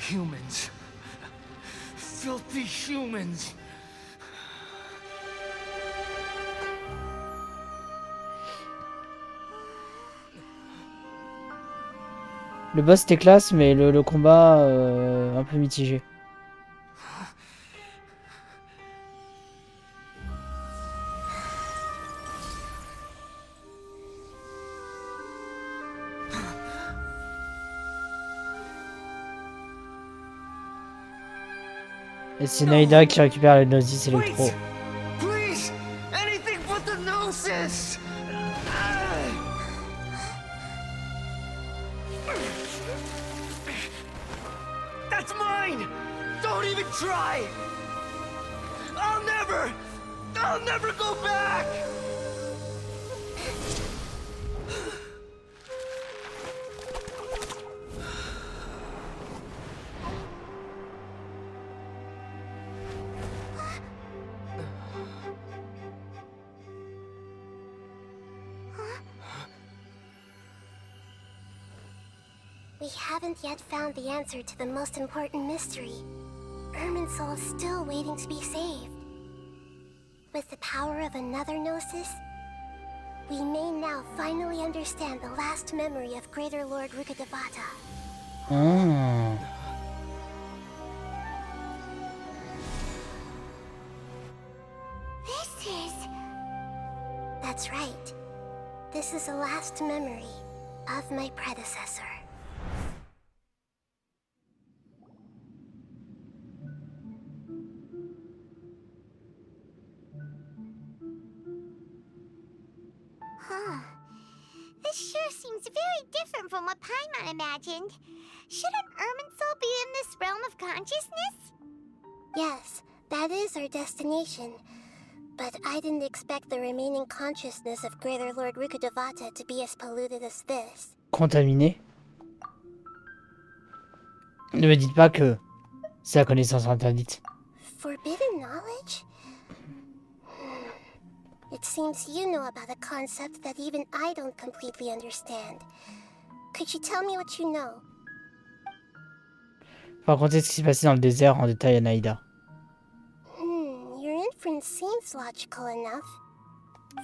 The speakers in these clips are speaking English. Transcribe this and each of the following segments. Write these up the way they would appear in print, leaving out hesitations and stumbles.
Humans. Filthy humans. Le boss était classe, mais le combat un peu mitigé. Et c'est Naïda qui récupère le Gnosis électro. Please, anything but the Gnosis. That's mine. Don't even try. I'll never go back. We haven't yet found the answer to the most important mystery. Irminsul is still waiting to be saved. With the power of another Gnosis, we may now finally understand the last memory of Greater Lord Rukkhadevata. Oh. That's right. This is the last memory of my predecessor. This sure seems very different from what Paimon imagined. Shouldn't Irminsul be in this realm of consciousness? Yes, that is our destination. But I didn't expect the remaining consciousness of Greater Lord Rukkhadevata to be as polluted as this. Contaminé. Ne me dites pas que c'est la connaissance interdite. Forbidden knowledge? It seems you know about a concept that even I don't completely understand. Could you tell me what you know? Faut raconter ce qui s'est passé dans le désert en détail à Naïda. Your inference seems logical enough.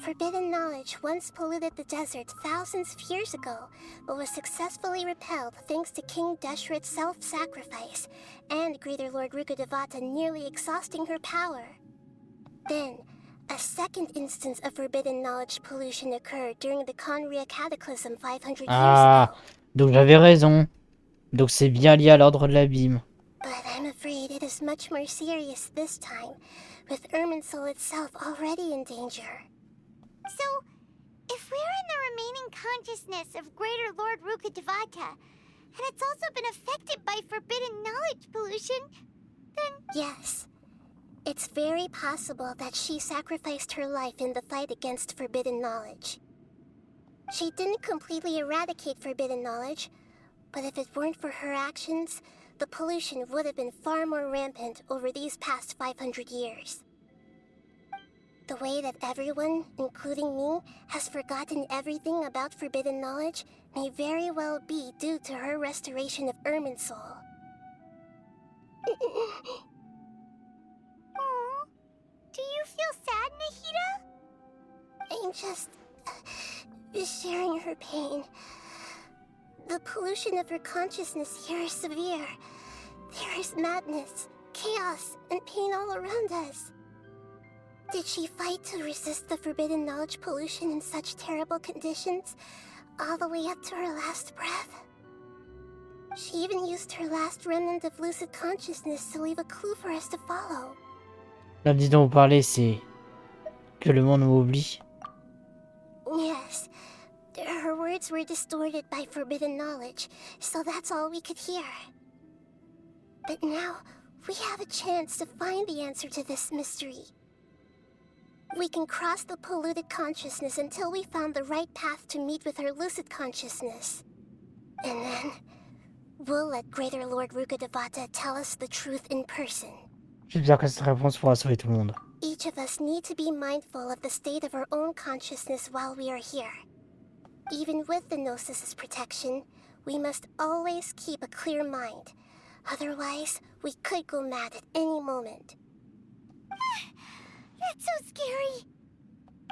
Forbidden knowledge once polluted the desert thousands of years ago, but was successfully repelled thanks to King Deshret's self-sacrifice, and Greater Lord Rukkhadevata nearly exhausting her power. Then, a second instance of forbidden knowledge pollution occurred during the Conria Cataclysm 500 years ago. Donc j'avais raison. Donc c'est bien lié à l'ordre de l'abîme. But I'm afraid it is much more serious this time, with Irminsul itself already in danger. So, if we're in the remaining consciousness of Greater Lord Rukkhadevata, and it's also been affected by forbidden knowledge pollution, then... Yes. It's very possible that she sacrificed her life in the fight against forbidden knowledge. She didn't completely eradicate forbidden knowledge, but if it weren't for her actions, the pollution would have been far more rampant over these past 500 years. The way that everyone, including me, has forgotten everything about forbidden knowledge may very well be due to her restoration of Irminsul. Aww. Do you feel sad, Nahida? I'm just sharing her pain. The pollution of her consciousness here is severe. There is madness, chaos, and pain all around us. Did she fight to resist the forbidden knowledge pollution in such terrible conditions, all the way up to her last breath? She even used her last remnant of lucid consciousness to leave a clue for us to follow. L'homme dont vous parlez, c'est que le monde m'oublie. Yes. Her words were distorted by forbidden knowledge, so that's all we could hear. But now, we have a chance to find the answer to this mystery. We can cross the polluted consciousness until we found the right path to meet with our lucid consciousness. And then, we'll let Greater Lord Rukkhadevata tell us the truth in person. J'espère que cette réponse pourra sauver tout le monde. Each of us need to be mindful of the state of our own consciousness while we are here. Even with the Gnosis's protection, we must always keep a clear mind. Otherwise, we could go mad at any moment. That's so scary.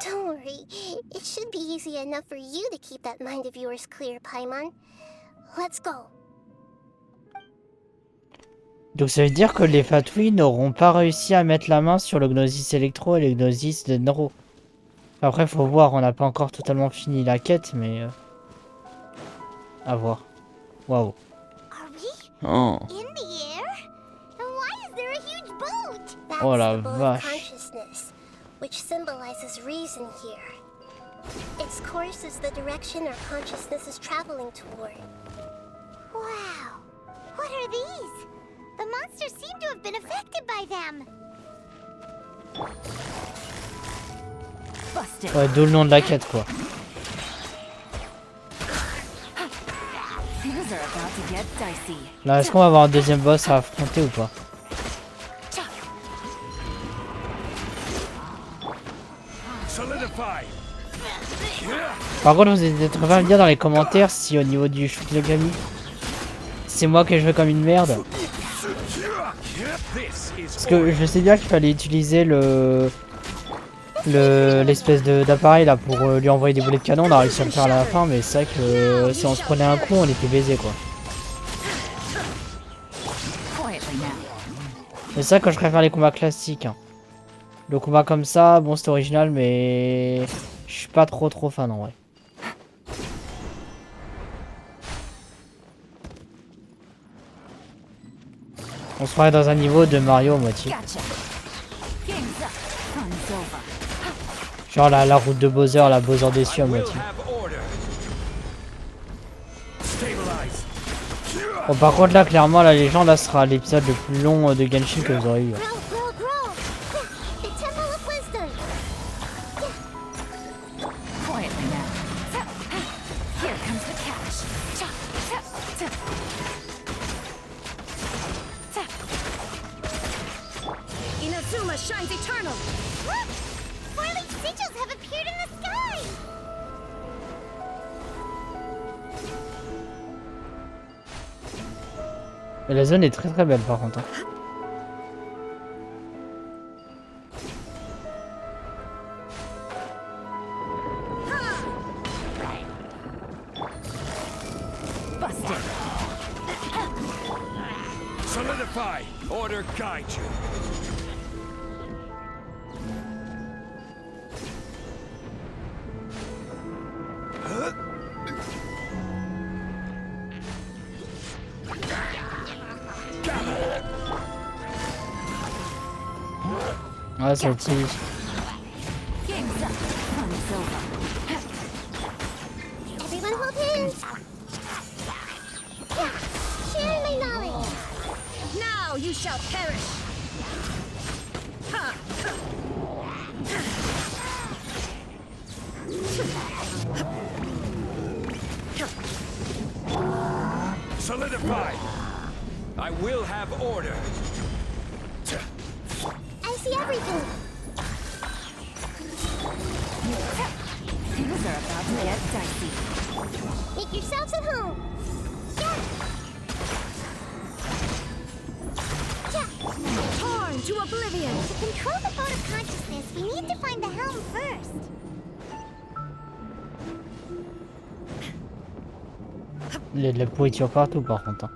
Don't worry, it should be easy enough for you to keep that mind of yours clear, Paimon. Let's go. Donc ça veut dire que les Fatui n'auront pas réussi à mettre la main sur le Gnosis Electro et le Gnosis de Neuro. Après, faut voir, on n'a pas encore totalement fini la quête, mais... à voir. Waouh. Are we Oh. in the air? And why is there a huge boat? That's Oh la the bowl of vache. consciousness, which symbolizes reason here. Its course is the direction our consciousness is traveling toward. Wow. What are these? The monsters seem to have been affected by them. Ouais, d'où le nom de la quête, quoi. Là, est-ce qu'on va avoir un deuxième boss à affronter ou pas? Par contre, vous êtes très bien à me dire dans les commentaires si au niveau du Shukigami, c'est moi qui joue comme une merde. Parce que je sais bien qu'il fallait utiliser l'espèce d'appareil là pour lui envoyer des boulets de canon. On a réussi à le faire à la fin, mais c'est vrai que si on se prenait un coup, on était baisé quoi. C'est ça que je préfère les combats classiques. Hein. Le combat comme ça, bon c'est original, mais je suis pas trop fan en vrai. On se croirait dans un niveau de Mario à moitié. Genre la route de Bowser, la Bowser déçu à moitié. Bon, par contre là clairement la légende là sera l'épisode le plus long de Genshin que vous aurez eu. Shines eternal. Look! Whirling sigils have appeared in the sky. Et la zone est très belle par contre. Hein. Solidify. Order guide you. Ouais, c'est petit. Everyone hold hands. Share my knowledge. Now you shall perish. Solidify. I will have order. I see everything. Things are about to get dicey. Make yourselves at home. Torn to oblivion. To control the boat of consciousness, we need to find the helm first. Il y a de la pourriture partout par contre. Hein.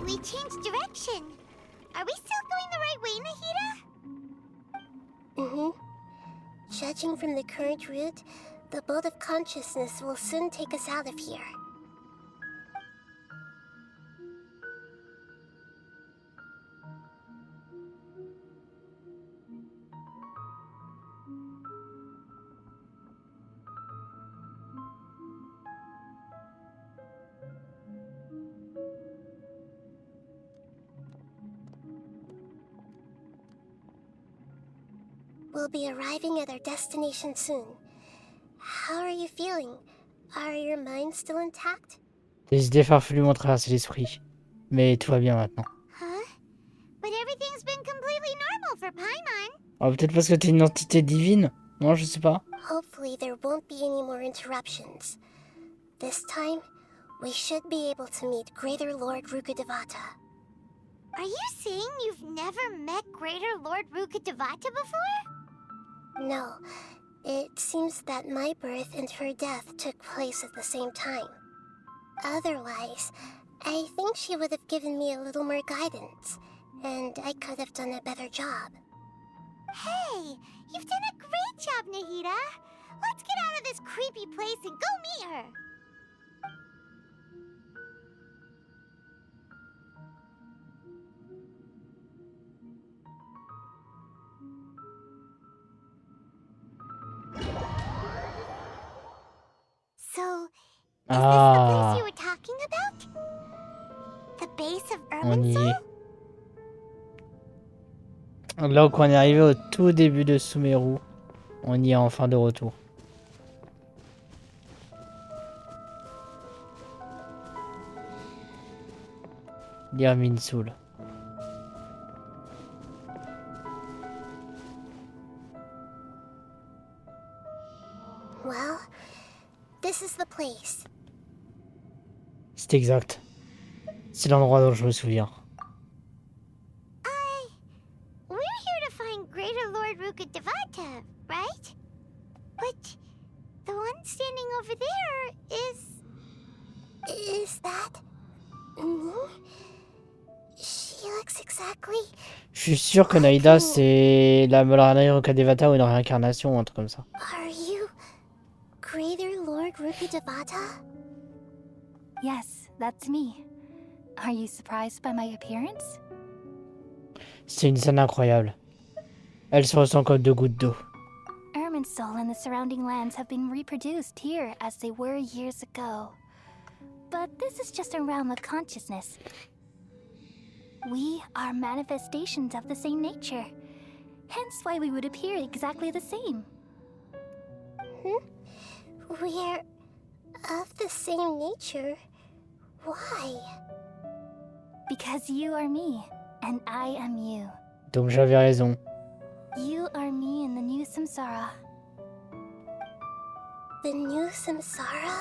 We changed direction. Are we still going the right way, Nahida? Mm-hmm. Judging from the current route, the boat of consciousness will soon take us out of here. We'll be arriving at our destination soon. How are you feeling? Are your minds still intact? Des idées farfelues m'ont traversé l'esprit. Mais tout va bien maintenant. Huh? But everything's been completely normal for Paimon. Oh, peut-être parce que t'es une entité divine? Non, je sais pas. Hopefully there won't be any more interruptions. This time, we should be able to meet Greater Lord Rukkhadevata. Are you saying you've never met Greater Lord Rukkhadevata before? No, it seems that my birth and her death took place at the same time. Otherwise, I think she would have given me a little more guidance, and I could have done a better job. Hey, you've done a great job, Nahida. Let's get out of this creepy place and go meet her. So, is this the place you were talking about? The base of On y Irminsul? est. Là qu'on est arrivé au tout début de Sumeru, on y est enfin de retour. Irminsul. Well, this is the place. C'est exact. C'est l'endroit dont je me souviens. We're here to find Greater Lord Rukkhadevata, right? But the one standing over there is... Is that... me? She looks exactly... Je suis sûr que Naïda, c'est la Molaraï Rukkhadevata ou une réincarnation ou un truc comme ça. Are you... Greater Lord Rukkhadevata? Yes, that's me. Are you surprised by my appearance? C'est une scène incroyable. Elle se ressent comme deux gouttes d'eau. Irminsul and the surrounding lands have been reproduced here as they were years ago. But this is just a realm of consciousness. We are manifestations of the same nature. Hence why we would appear exactly the same. We're... of the same nature? Why? Because you are me, and I am you. Donc j'avais raison. You are me in the new samsara. The new samsara?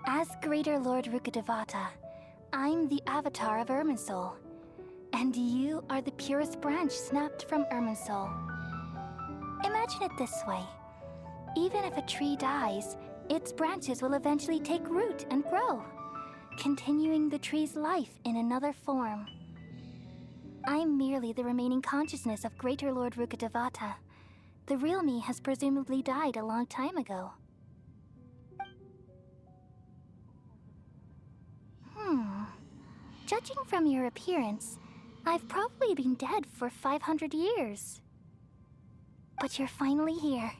As Greater Lord Rukkhadevata, I'm the avatar of Irminsul. And you are the purest branch snapped from Irminsul. Imagine it this way. Even if a tree dies, its branches will eventually take root and grow, continuing the tree's life in another form. I'm merely the remaining consciousness of Greater Lord Rukkhadevata. The real me has presumably died a long time ago. Judging from your appearance, I've probably been dead for 500 years. But you're finally here.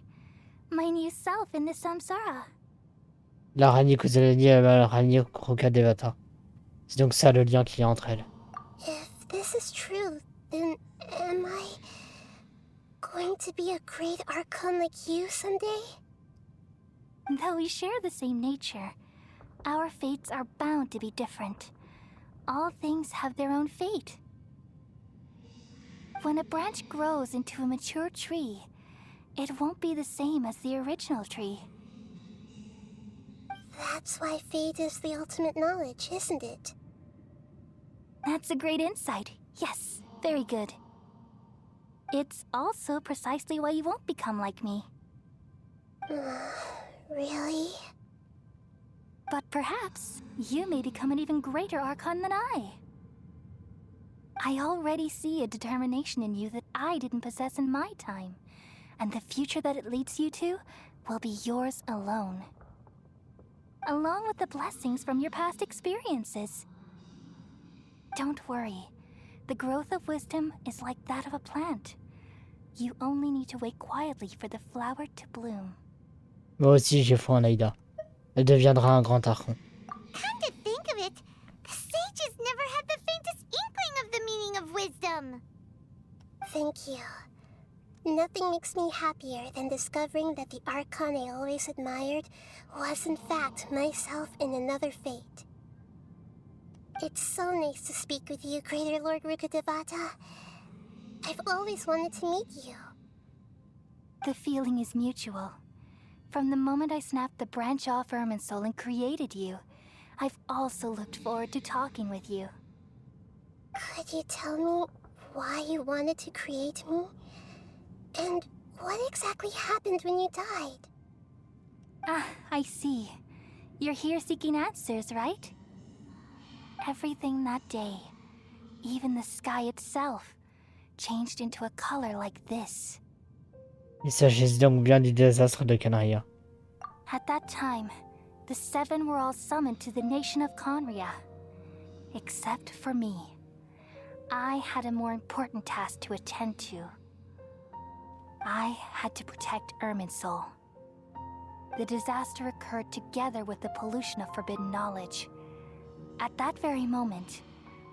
My new self in the samsara. L'araignée Kusanagi et l'araignée Rukkhadevata. C'est donc ça le lien qu'il y a entre elles. If this is true, then am I... going to be a great archon like you someday? Though we share the same nature, our fates are bound to be different. All things have their own fate. When a branch grows into a mature tree, it won't be the same as the original tree. That's why fate is the ultimate knowledge, isn't it? That's a great insight. Yes, very good. It's also precisely why you won't become like me. Really? But perhaps you may become an even greater archon than I. I already see a determination in you that I didn't possess in my time, and the future that it leads you to will be yours alone. Along with the blessings from your past experiences. Don't worry. The growth of wisdom is like that of a plant. You only need to wait quietly for the flower to bloom. Moi aussi j'ai foi en Aïda. Elle deviendra un grand archon. Come to think of it, the sages never had the faintest inkling of the meaning of wisdom. Thank you. Nothing makes me happier than discovering that the archon I always admired was in fact myself in another fate. It's so nice to speak with you, Greater Lord Rukkhadevata. I've always wanted to meet you. The feeling is mutual. From the moment I snapped the branch off Irminsul and created you, I've also looked forward to talking with you. Could you tell me why you wanted to create me? And what exactly happened when you died? Ah, I see. You're here seeking answers, right? Everything that day, even the sky itself, changed into a color like this. Il s'agit donc bien du désastre de Canaria. At that time, the seven were all summoned to the nation of Conria. Except for me. I had a more important task to attend to. I had to protect Irminsul. The disaster occurred together with the pollution of forbidden knowledge. At that very moment,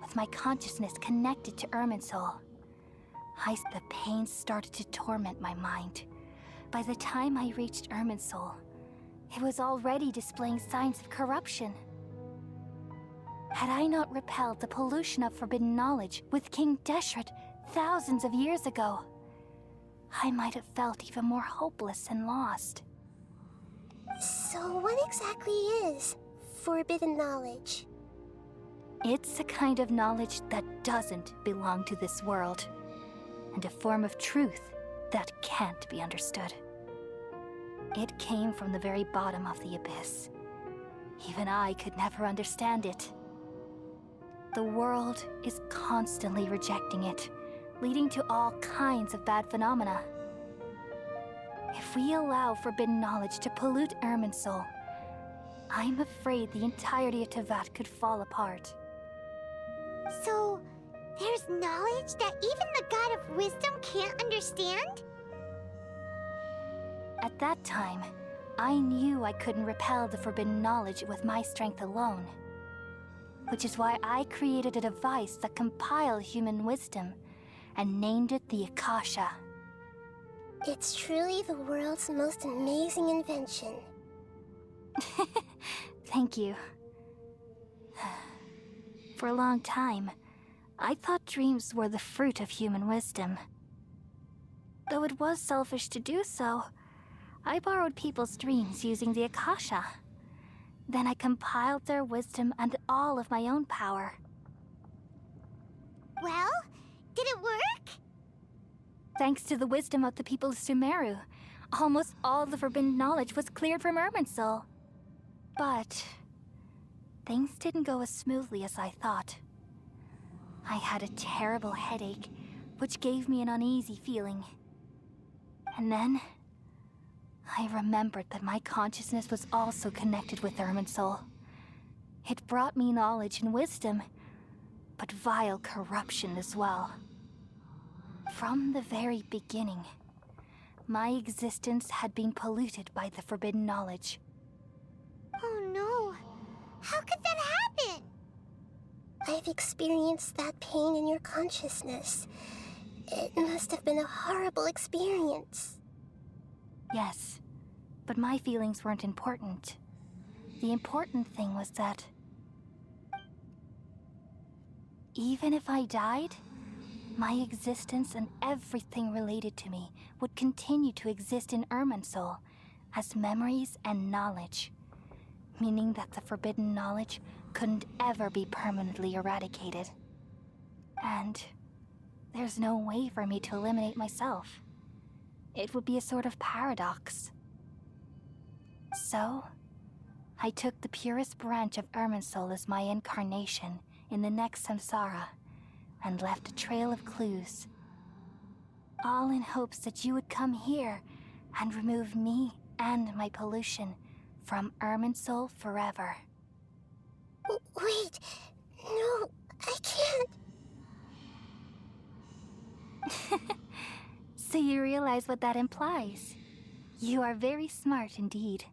with my consciousness connected to Irminsul, the pain started to torment my mind. By the time I reached Irminsul, it was already displaying signs of corruption. Had I not repelled the pollution of forbidden knowledge with King Deshret thousands of years ago, I might have felt even more hopeless and lost. So what exactly is forbidden knowledge? It's a kind of knowledge that doesn't belong to this world, and a form of truth that can't be understood. It came from the very bottom of the abyss. Even I could never understand it. The world is constantly rejecting it, leading to all kinds of bad phenomena. If we allow forbidden knowledge to pollute Irminsul, I'm afraid the entirety of Teyvat could fall apart. So, there's knowledge that even the God of Wisdom can't understand? At that time, I knew I couldn't repel the forbidden knowledge with my strength alone. Which is why I created a device that compiled human wisdom and named it the Akasha. It's truly the world's most amazing invention. Thank you. For a long time, I thought dreams were the fruit of human wisdom. Though it was selfish to do so, I borrowed people's dreams using the Akasha. Then I compiled their wisdom and all of my own power. Well, did it work? Thanks to the wisdom of the people of Sumeru, almost all the forbidden knowledge was cleared from Irminsul. But things didn't go as smoothly as I thought. I had a terrible headache, which gave me an uneasy feeling. And then I remembered that my consciousness was also connected with Irminsul. It brought me knowledge and wisdom, but vile corruption as well. From the very beginning, my existence had been polluted by the forbidden knowledge. Oh no. How could that happen? I've experienced that pain in your consciousness. It must have been a horrible experience. Yes, but my feelings weren't important. The important thing was that even if I died, my existence and everything related to me would continue to exist in Irminsul as memories and knowledge, meaning that the forbidden knowledge couldn't ever be permanently eradicated. And there's no way for me to eliminate myself. It would be a sort of paradox. So, I took the purest branch of Irminsul as my incarnation in the next samsara, and left a trail of clues. All in hopes that you would come here and remove me and my pollution from Irminsul forever. Wait, no, I can't. So you realize what that implies. You are very smart indeed.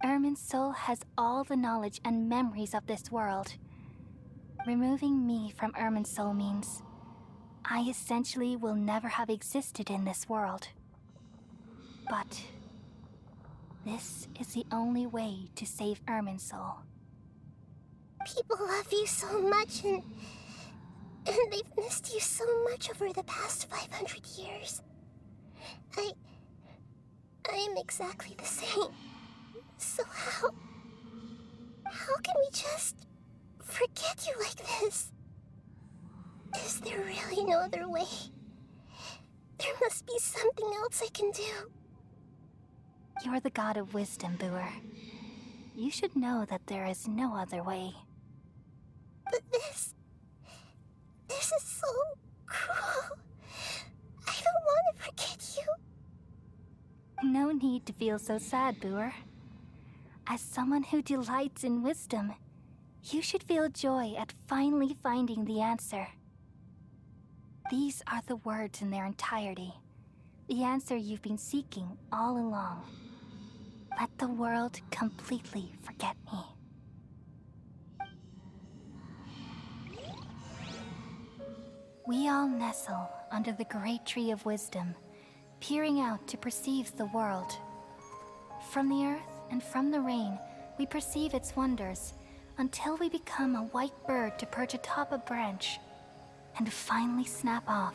Irminsul has all the knowledge and memories of this world. Removing me from Irminsul means I essentially will never have existed in this world. But this is the only way to save Irminsul. People love you so much, and they've missed you so much over the past 500 years. I am exactly the same. So how can we just forget you like this? Is there really no other way? There must be something else I can do. You're the god of wisdom, Booer. You should know that there is no other way. But this is so cruel. I don't want to forget you. No need to feel so sad, Booer. As someone who delights in wisdom, you should feel joy at finally finding the answer. These are the words in their entirety. The answer you've been seeking all along. Let the world completely forget me. We all nestle under the great tree of wisdom, peering out to perceive the world. From the earth and from the rain, we perceive its wonders, until we become a white bird to perch atop a branch, and finally snap off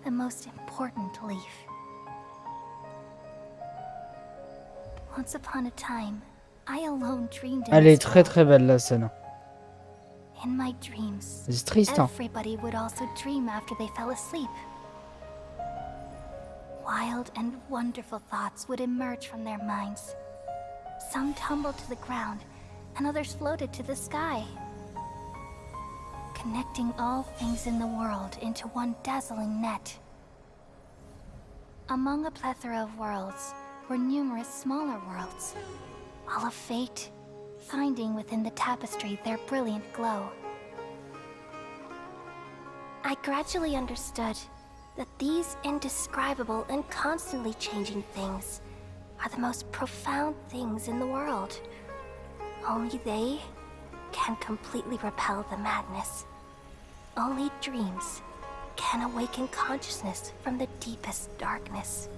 the most important leaf. Once upon a time, I alone dreamed in Elle est this très world. très belle la scène. In my dreams, C'est triste, hein. everybody would also dream after they fell asleep. Wild and wonderful thoughts would emerge from their minds. Some tumbled to the ground, and others floated to the sky, connecting all things in the world into one dazzling net. Among a plethora of worlds were numerous smaller worlds, all of fate, finding within the tapestry their brilliant glow. I gradually understood that these indescribable and constantly changing things are the most profound things in the world. Only they can completely repel the madness. Only dreams can awaken consciousness from the deepest darkness.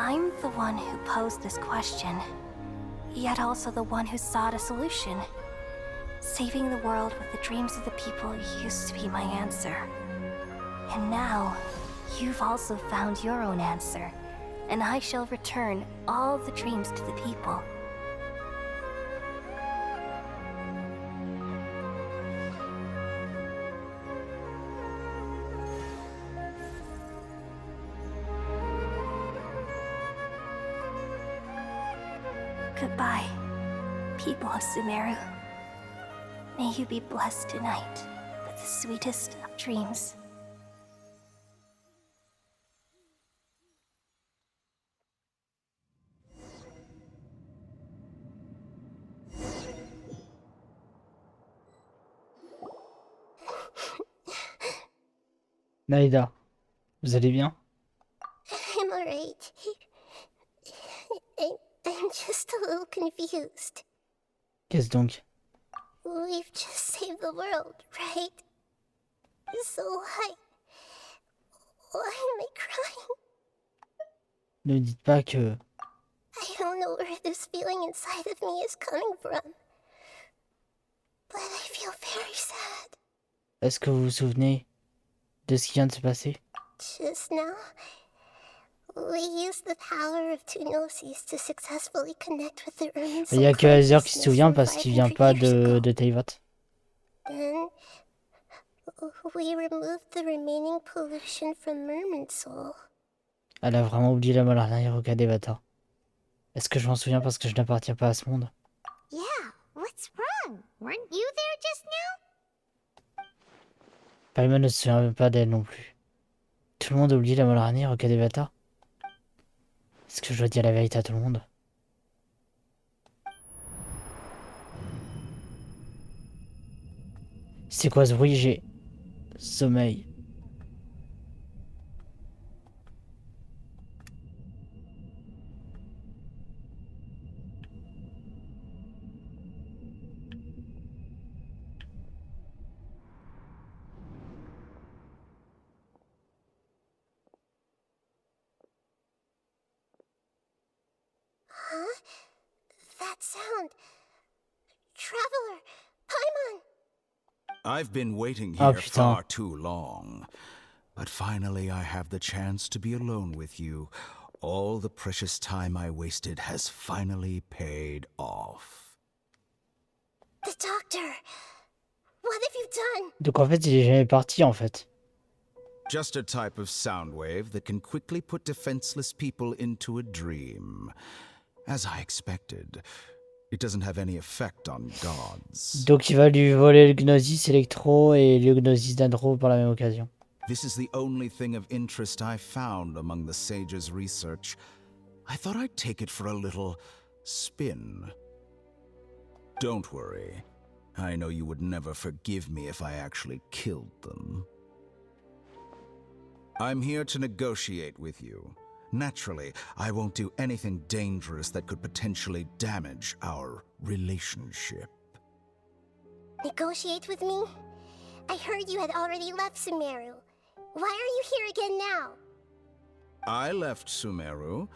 I'm the one who posed this question, yet also the one who sought a solution. Saving the world with the dreams of the people used to be my answer. And now, you've also found your own answer, and I shall return all the dreams to the people. Goodbye, people of Sumeru. May you be blessed tonight with the sweetest of dreams. Naïda, vous allez bien? I'm alright. I'm just a little confused. Qu'est-ce donc? We've just saved the world, right? So why am I crying? Ne dites pas que... I don't know where this feeling inside of me is coming from. But I feel very sad. Est-ce que vous vous souvenez de ce qui vient de se passer? Just now, we used the power of two gnosis to successfully connect with the Urban Il n'y a que Aether qui se souvient parce qu'il vient pas de Teyvat. Then, we removed the remaining pollution from Merman Soul. Elle a vraiment oublié la maladie au Kadevata. Est-ce que je m'en souviens parce que je n'appartiens pas à ce monde? Yeah, what's wrong? Weren't you there just now? Paimon ne se souvient même pas d'elle non plus. Tout le monde a oublié la maladie au Kadevata. Est-ce que je dois dire la vérité à tout le monde? C'est quoi ce bruit? J'ai sommeil. sound. Traveler, Paimon. I've been waiting Oh, here putain. far too long. But finally I have the chance to be alone with you. All the precious time I wasted has finally paid off. The doctor. What have you done? Donc en fait, il est jamais parti en fait. Just a type of sound wave that can quickly put defenseless people into a dream. As I expected, it doesn't have any effect on gods. Donc il va lui voler le Gnosis électro et le Gnosis d'Andro par la même occasion. This is the only thing of interest I found among the sage's research. I thought I'd take it for a little spin. Don't worry. I know you would never forgive me if I actually killed them. I'm here to negotiate with you. Naturally, I won't do anything dangerous that could potentially damage our relationship. Negotiate with me? I heard you had already left Sumeru. Why are you here again now? I left Sumeru,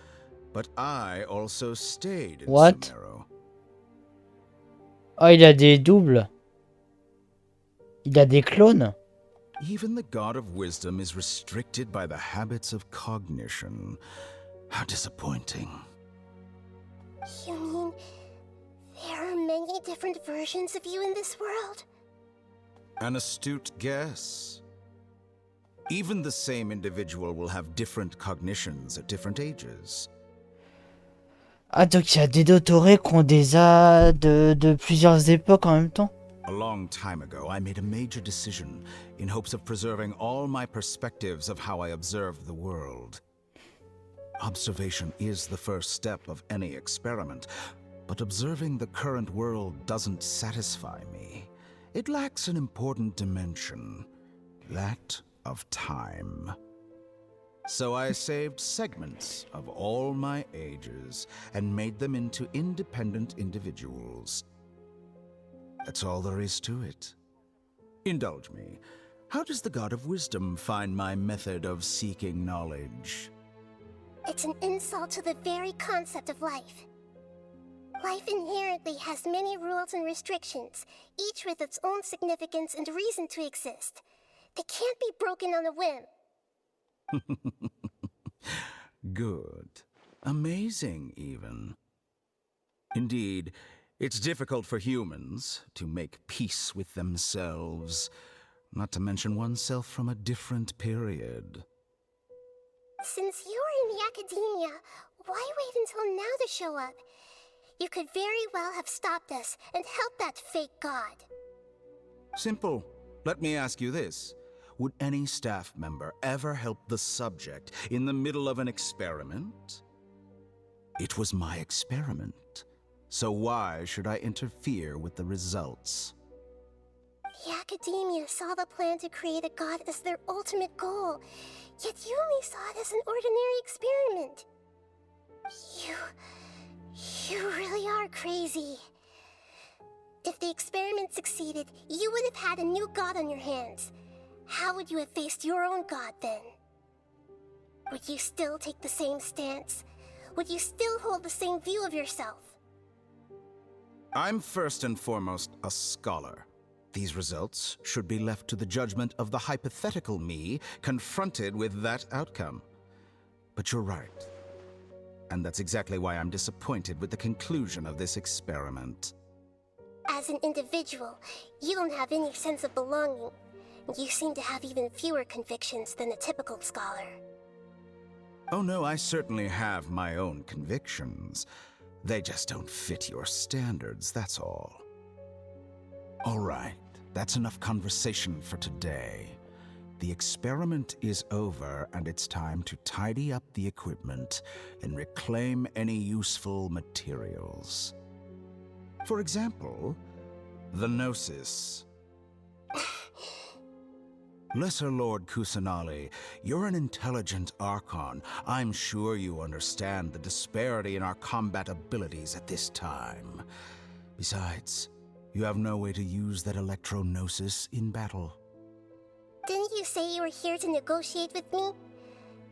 but I also stayed in What? Sumeru. Oh, il a des doubles. Il a des clones. Even the god of wisdom is restricted by the habits of cognition. How disappointing. You mean there are many different versions of you in this world? An astute guess. Even the same individual will have different cognitions at different ages. Ah, donc il y a des Dotoré qui ont des A de plusieurs époques en même temps. A long time ago, I made a major decision in hopes of preserving all my perspectives of how I observed the world. Observation is the first step of any experiment, but observing the current world doesn't satisfy me. It lacks an important dimension, that of time. So I saved segments of all my ages and made them into independent individuals. That's all there is to it. Indulge me. How does the God of Wisdom find my method of seeking knowledge? It's an insult to the very concept of life. Life inherently has many rules and restrictions, each with its own significance and reason to exist. They can't be broken on a whim. Good. Amazing, even. Indeed, it's difficult for humans to make peace with themselves, not to mention oneself from a different period. Since you were in the academia, why wait until now to show up? You could very well have stopped us and helped that fake god. Simple. Let me ask you this. Would any staff member ever help the subject in the middle of an experiment? It was my experiment. So why should I interfere with the results? The academia saw the plan to create a god as their ultimate goal, yet you only saw it as an ordinary experiment. You really are crazy. If the experiment succeeded, you would have had a new god on your hands. How would you have faced your own god then? Would you still take the same stance? Would you still hold the same view of yourself? I'm first and foremost a scholar. These results should be left to the judgment of the hypothetical me confronted with that outcome. But you're right. And that's exactly why I'm disappointed with the conclusion of this experiment. As an individual, you don't have any sense of belonging. You seem to have even fewer convictions than a typical scholar. Oh no, I certainly have my own convictions. They just don't fit your standards, that's all. All right, that's enough conversation for today. The experiment is over, and it's time to tidy up the equipment and reclaim any useful materials. For example, the Gnosis. Lesser Lord Kusanali, you're an intelligent Archon. I'm sure you understand the disparity in our combat abilities at this time. Besides, you have no way to use that Electro-Gnosis in battle. Didn't you say you were here to negotiate with me?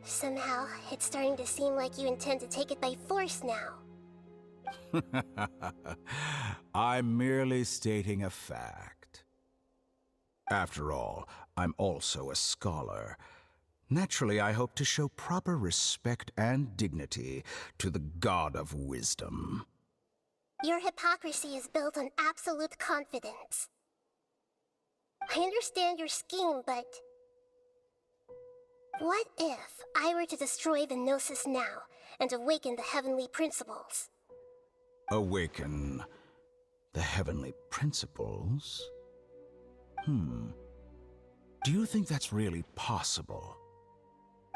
Somehow, it's starting to seem like you intend to take it by force now. I'm merely stating a fact. After all, I'm also a scholar. Naturally, I hope to show proper respect and dignity to the god of wisdom. Your hypocrisy is built on absolute confidence. I understand your scheme, but... what if I were to destroy the Gnosis now and awaken the heavenly principles? Awaken the heavenly principles? Do you think that's really possible?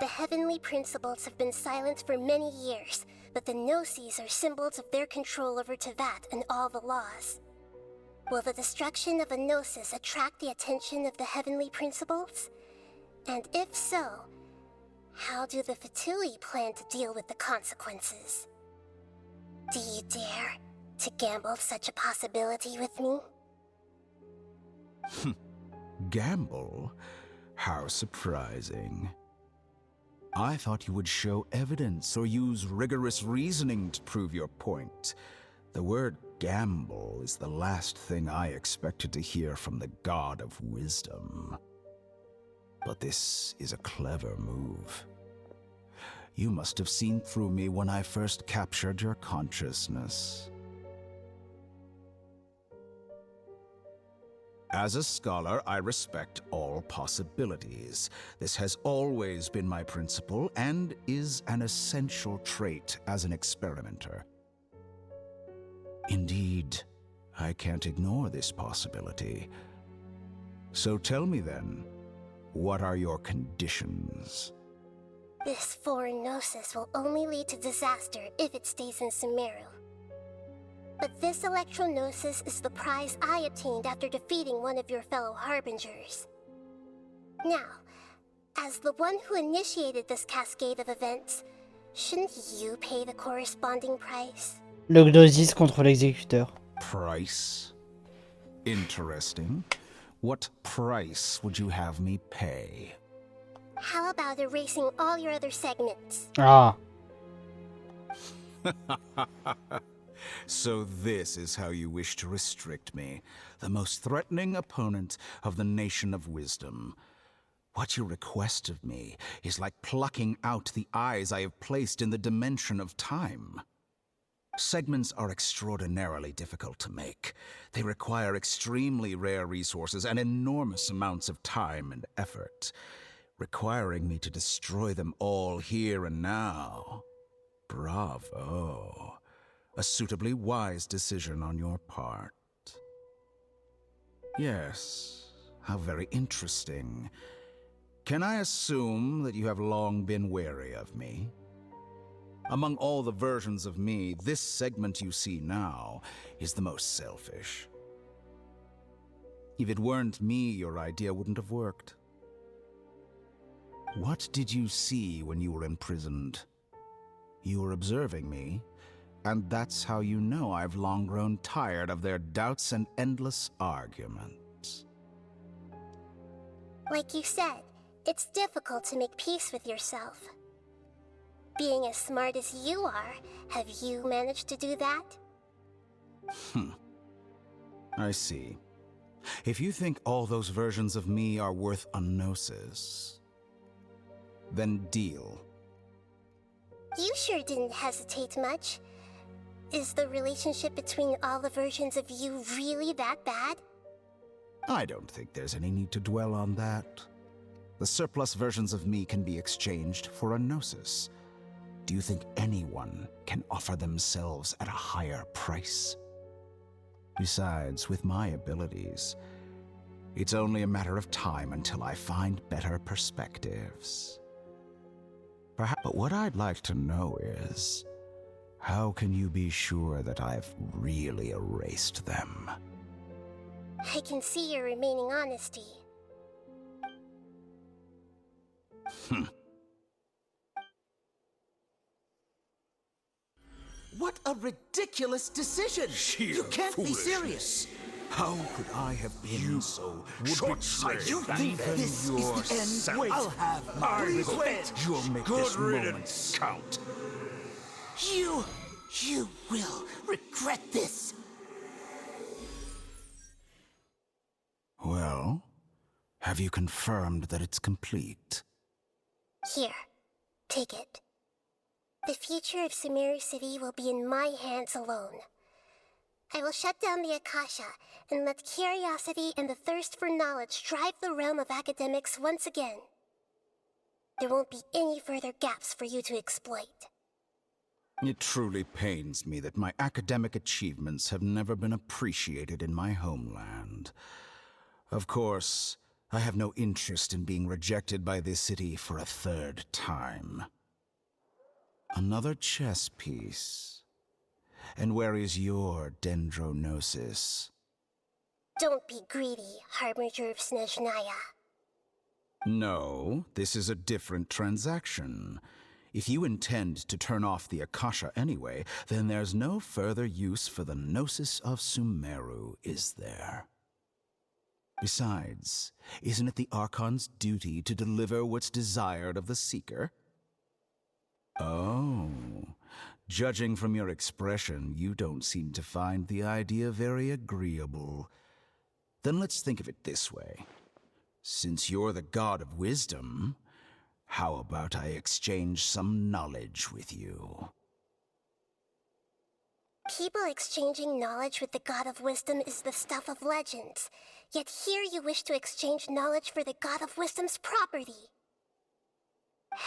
The heavenly principles have been silent for many years, but the Gnosis are symbols of their control over Teyvat and all the laws. Will the destruction of a Gnosis attract the attention of the heavenly principles? And if so, how do the Fatui plan to deal with the consequences? Do you dare to gamble such a possibility with me? Gamble? How surprising. I thought you would show evidence or use rigorous reasoning to prove your point. The word gamble is the last thing I expected to hear from the god of wisdom. But this is a clever move. You must have seen through me when I first captured your consciousness. As a scholar, I respect all possibilities. This has always been my principle and is an essential trait as an experimenter. Indeed, I can't ignore this possibility. So tell me then, what are your conditions? This foreign Gnosis will only lead to disaster if it stays in Sumeru. But this Electro-Gnosis is the prize I obtained after defeating one of your fellow Harbingers. Now, as the one who initiated this cascade of events, shouldn't you pay the corresponding price? Le Gnosis contre l'exécuteur. Price? Interesting. What price would you have me pay? How about erasing all your other segments? Ah. So this is how you wish to restrict me, the most threatening opponent of the Nation of Wisdom. What you request of me is like plucking out the eyes I have placed in the dimension of time. Segments are extraordinarily difficult to make. They require extremely rare resources and enormous amounts of time and effort, requiring me to destroy them all here and now. Bravo. A suitably wise decision on your part. Yes, how very interesting. Can I assume that you have long been wary of me? Among all the versions of me, this segment you see now is the most selfish. If it weren't me, your idea wouldn't have worked. What did you see when you were imprisoned? You were observing me, and that's how you know I've long grown tired of their doubts and endless arguments. Like you said, it's difficult to make peace with yourself. Being as smart as you are, have you managed to do that? I see. If you think all those versions of me are worth a gnosis, then deal. You sure didn't hesitate much. Is the relationship between all the versions of you really that bad? I don't think there's any need to dwell on that. The surplus versions of me can be exchanged for a gnosis. Do you think anyone can offer themselves at a higher price? Besides, with my abilities, it's only a matter of time until I find better perspectives. Perhaps, but what I'd like to know is, how can you be sure that I've really erased them? I can see your remaining honesty. What a ridiculous decision! You can't be serious! How could I have been so short-sighted? You think this is the end? Wait, I'll have my revenge! You'll make this moment count. You You will regret this. Well, have you confirmed that it's complete? Here, take it. The future of Sumeru City will be in my hands alone. I will shut down the Akasha and let curiosity and the thirst for knowledge drive the realm of academics once again. There won't be any further gaps for you to exploit. It truly pains me that my academic achievements have never been appreciated in my homeland. Of course, I have no interest in being rejected by this city for a third time. Another chess piece. And where is your dendronosis? Don't be greedy, Harbinger of Snezhnaya. No, this is a different transaction. If you intend to turn off the Akasha anyway, then there's no further use for the Gnosis of Sumeru, is there? Besides, isn't it the Archon's duty to deliver what's desired of the Seeker? Oh, judging from your expression, you don't seem to find the idea very agreeable. Then let's think of it this way. Since you're the god of wisdom, how about I exchange some knowledge with you? People exchanging knowledge with the god of wisdom is the stuff of legends. Yet here you wish to exchange knowledge for the god of wisdom's property.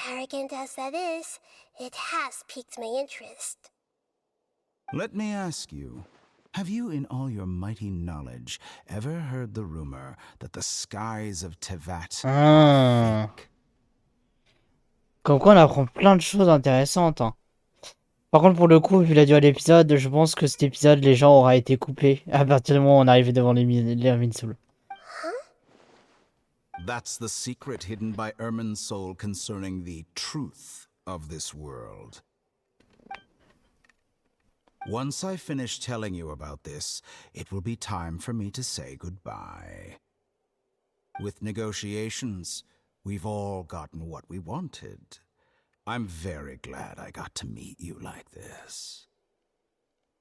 Arrogant as that is, it has piqued my interest. Let me ask you, have you in all your mighty knowledge ever heard the rumor that the skies of Teyvat are fake? Comme quoi on apprend plein de choses intéressantes. Hein. Par contre, pour le coup, vu la durée de l'épisode, je pense que cet épisode, les gens aura été coupés à partir du moment où on arrivait devant l'Hermine Soul. That's the secret hidden by Ermin's soul concerning the truth of this world. Once I finish telling you about this, it will be time for me to say goodbye. With negotiations, we've all gotten what we wanted. I'm very glad I got to meet you like this.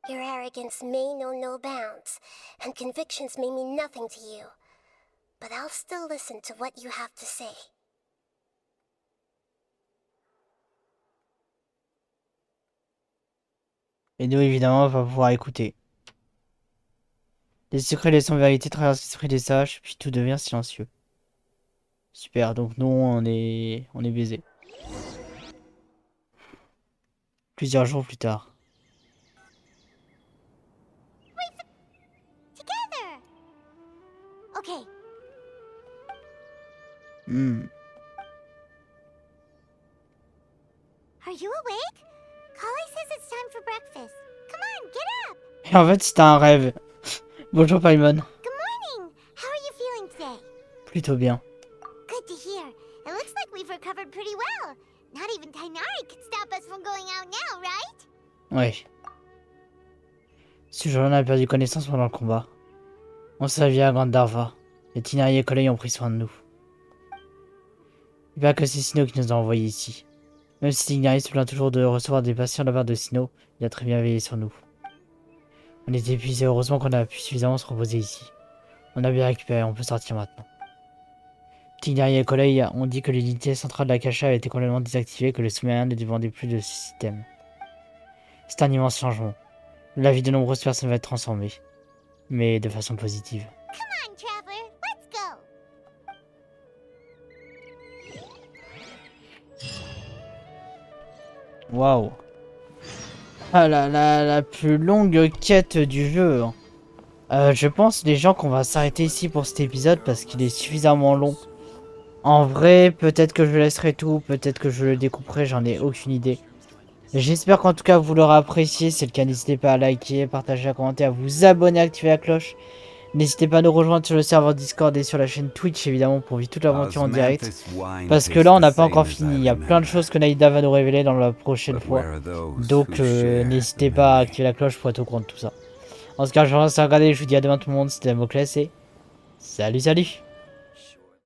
Your arrogance may know no bounds, and convictions may mean nothing to you. But I'll still listen to what you have to say. Et nous, évidemment, on va pouvoir écouter. Les secrets et les sans-vérités traversent l'esprit des sages, puis tout devient silencieux. Super, donc nous, on est baisés. Plusieurs jours plus tard. Together! Okay. Are you awake? Kali says it's time for breakfast. Come on, get up! Et en fait, c'était un rêve. Bonjour, Paimon. Good morning! How are you feeling today? Plutôt bien. Good to hear. It looks like we've recovered pretty well. Not even Tainari could stop us from going out now, right? Ouais. Ce jour-là, on a perdu connaissance pendant le combat. On s'est à Gandharva. Les Tinari et collègues ont pris soin de nous. Il n'y a pas que c'est Sino qui nous a envoyés ici. Même si Tinari se plaint toujours de recevoir des patients de la part de Sino, il a très bien veillé sur nous. On était épuisés, heureusement qu'on a pu suffisamment se reposer ici. On a bien récupéré, on peut sortir maintenant. Tinari et collègues ont dit que l'unité centrale de la Kasha avait été complètement désactivée et que les sous-marins ne dépendaient plus de ce système. C'est un immense changement. La vie de nombreuses personnes va être transformée. Mais de façon positive. Come on, traveler, let's go! Waouh. Ah la plus longue quête du jeu. Je pense les gens qu'on va s'arrêter ici pour cet épisode parce qu'il est suffisamment long. En vrai, peut-être que je laisserai tout, peut-être que je le découperai, j'en ai aucune idée. J'espère qu'en tout cas vous l'aurez apprécié. Si c'est le cas, n'hésitez pas à liker, partager, à commenter, à vous abonner, à activer la cloche. N'hésitez pas à nous rejoindre sur le serveur Discord et sur la chaîne Twitch évidemment pour vivre toute l'aventure en direct. Parce que là on n'a pas encore fini, il y a plein de choses que Naïda va nous révéler dans la prochaine fois. Donc n'hésitez pas à activer la cloche pour être au courant de tout ça. En tout cas je vous remercie de regarder, je vous dis à demain tout le monde, c'était Damoclès et salut.